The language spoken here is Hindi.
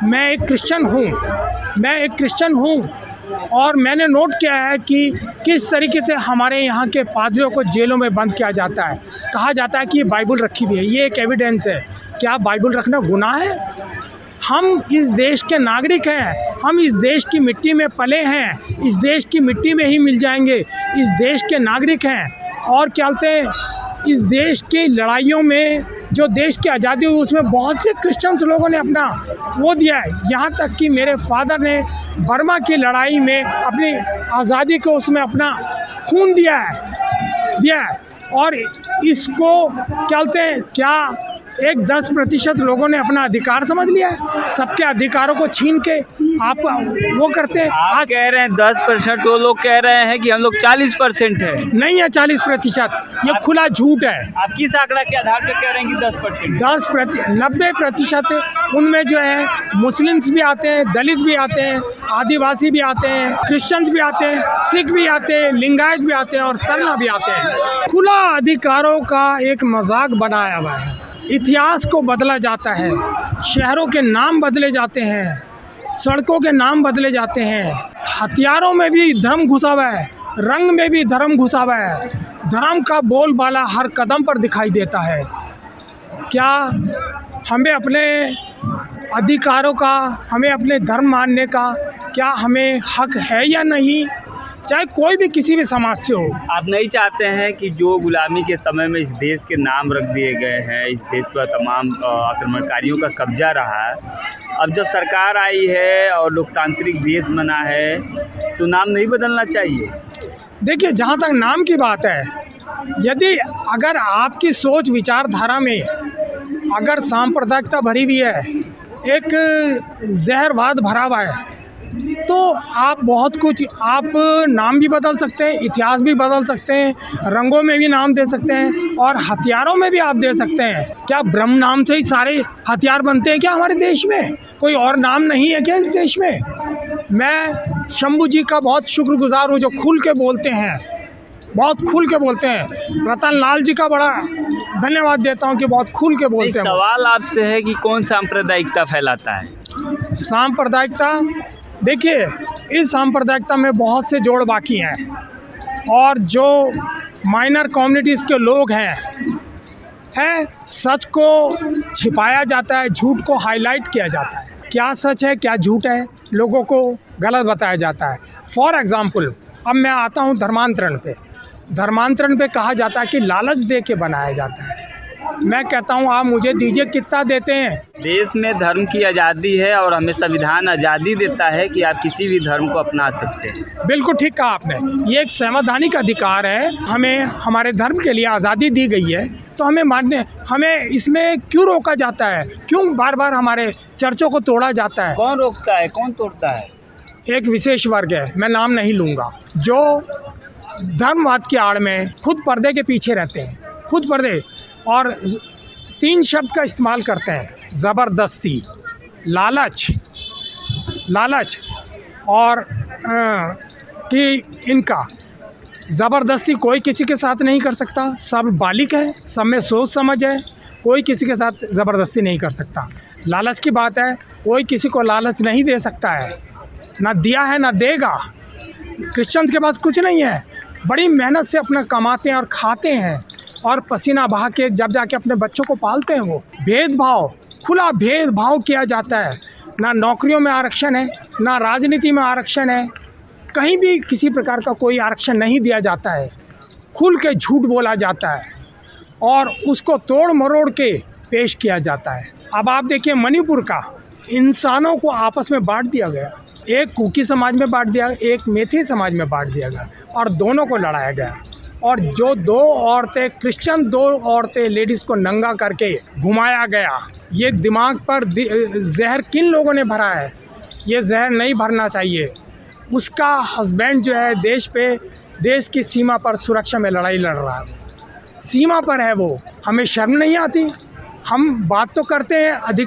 मैं एक क्रिश्चियन हूँ और मैंने नोट किया है कि किस तरीके से हमारे यहाँ के पादरियों को जेलों में बंद किया जाता है। कहा जाता है कि बाइबल रखी हुई है, ये एक एविडेंस है। क्या बाइबल रखना गुनाह है? हम इस देश के नागरिक हैं, हम इस देश की मिट्टी में पले हैं, इस देश की मिट्टी में ही मिल जाएंगे, इस देश के नागरिक हैं। और क्या बोलते हैं, इस देश की लड़ाइयों में जो देश की आज़ादी हुई उसमें बहुत से क्रिश्चियंस लोगों ने अपना वो दिया है। यहाँ तक कि मेरे फादर ने बर्मा की लड़ाई में अपनी आज़ादी को उसमें अपना खून दिया है। और इसको क्या बोलते हैं, क्या एक 10% लोगों ने अपना अधिकार समझ लिया है? सबके अधिकारों को छीन के आप वो करते हैं। आज कह रहे हैं 10%, वो लोग कह रहे हैं कि हम लोग 40% है। नहीं है 40%, ये खुला झूठ है। आप किस आंकड़ा के आधार पर कह रहे हैं कि 10%? 90% उनमें जो है मुस्लिम्स भी आते हैं, दलित भी आते हैं, आदिवासी भी आते हैं, क्रिश्चियंस भी आते हैं, सिख भी आते हैं, लिंगायत भी आते हैं और सरना भी आते हैं। खुला अधिकारों का एक मजाक बनाया हुआ है। इतिहास को बदला जाता है, शहरों के नाम बदले जाते हैं, सड़कों के नाम बदले जाते हैं, हथियारों में भी धर्म घुसा हुआ है, रंग में भी धर्म घुसा हुआ है। धर्म का बोलबाला हर कदम पर दिखाई देता है। क्या हमें अपने अधिकारों का, हमें अपने धर्म मानने का क्या हमें हक है या नहीं? चाहे कोई भी किसी भी समाज से हो। आप नहीं चाहते हैं कि जो गुलामी के समय में इस देश के नाम रख दिए गए हैं, इस देश पर तमाम आक्रमणकारियों का कब्जा रहा है, अब जब सरकार आई है और लोकतांत्रिक देश बना है तो नाम नहीं बदलना चाहिए? देखिए, जहाँ तक नाम की बात है, यदि अगर आपकी सोच विचारधारा में अगर सांप्रदायिकता भरी हुई है, एक जहरवाद भरा हुआ है, तो आप बहुत कुछ, आप नाम भी बदल सकते हैं, इतिहास भी बदल सकते हैं, रंगों में भी नाम दे सकते हैं और हथियारों में भी आप दे सकते हैं। क्या ब्रह्म नाम से ही सारे हथियार बनते हैं क्या हमारे देश में? कोई और नाम नहीं है क्या इस देश में? मैं शंभू जी का बहुत शुक्रगुजार हूँ जो खुल के बोलते हैं, बहुत खुल के बोलते हैं। रतन लाल जी का बड़ा धन्यवाद देता हूँ कि बहुत खुल के बोलते हैं। सवाल आपसे है कि कौन सांप्रदायिकता फैलाता है? सांप्रदायिकता, देखिए, इस सांप्रदायिकता में बहुत से जोड़ बाकी हैं और जो माइनर कम्युनिटीज़ के लोग हैं, सच को छिपाया जाता है, झूठ को हाईलाइट किया जाता है। क्या सच है क्या झूठ है लोगों को गलत बताया जाता है। फॉर एग्ज़ाम्पल, अब मैं आता हूँ धर्मांतरण पे कहा जाता है कि लालच दे के बनाया जाता है। मैं कहता हूँ आप मुझे दीजिए, कितना देते हैं? देश में धर्म की आज़ादी है और हमें संविधान आज़ादी देता है कि आप किसी भी धर्म को अपना सकते हैं। बिल्कुल ठीक कहा आपने, ये एक संवैधानिक अधिकार है। हमें हमारे धर्म के लिए आज़ादी दी गई है, तो हमें इसमें क्यों रोका जाता है? क्यों बार बार हमारे चर्चों को तोड़ा जाता है? कौन रोकता है, कौन तोड़ता है? एक विशेष वर्ग है, मैं नाम नहीं लूँगा, जो धर्मवाद की आड़ में खुद पर्दे के पीछे रहते हैं, खुद पर्दे, और 3 शब्द का इस्तेमाल करते हैं: ज़बरदस्ती, लालच और कि इनका ज़बरदस्ती कोई किसी के साथ नहीं कर सकता। सब बालिक है, सब में सोच समझ है, कोई किसी के साथ ज़बरदस्ती नहीं कर सकता। लालच की बात है, कोई किसी को लालच नहीं दे सकता है, ना दिया है ना देगा। क्रिश्चियंस के पास कुछ नहीं है, बड़ी मेहनत से अपना कमाते हैं और खाते हैं और पसीना बहा के जब जाके अपने बच्चों को पालते हैं। वो भेदभाव, खुला भेदभाव किया जाता है। ना नौकरियों में आरक्षण है, ना राजनीति में आरक्षण है, कहीं भी किसी प्रकार का कोई आरक्षण नहीं दिया जाता है। खुल के झूठ बोला जाता है और उसको तोड़ मरोड़ के पेश किया जाता है। अब आप देखिए, मणिपुर का इंसानों को आपस में बांट दिया गया, एक कुकी समाज में बांट दिया, एक मेथी समाज में बांट दिया गया और दोनों को लड़ाया गया। और जो 2 औरतें, क्रिश्चियन 2 औरतें लेडीज़ को नंगा करके घुमाया गया, ये दिमाग पर जहर किन लोगों ने भरा है? ये जहर नहीं भरना चाहिए। उसका हस्बैंड जो है देश की सीमा पर सुरक्षा में लड़ाई लड़ रहा है, सीमा पर है वो। हमें शर्म नहीं आती? हम बात तो करते हैं अधिकार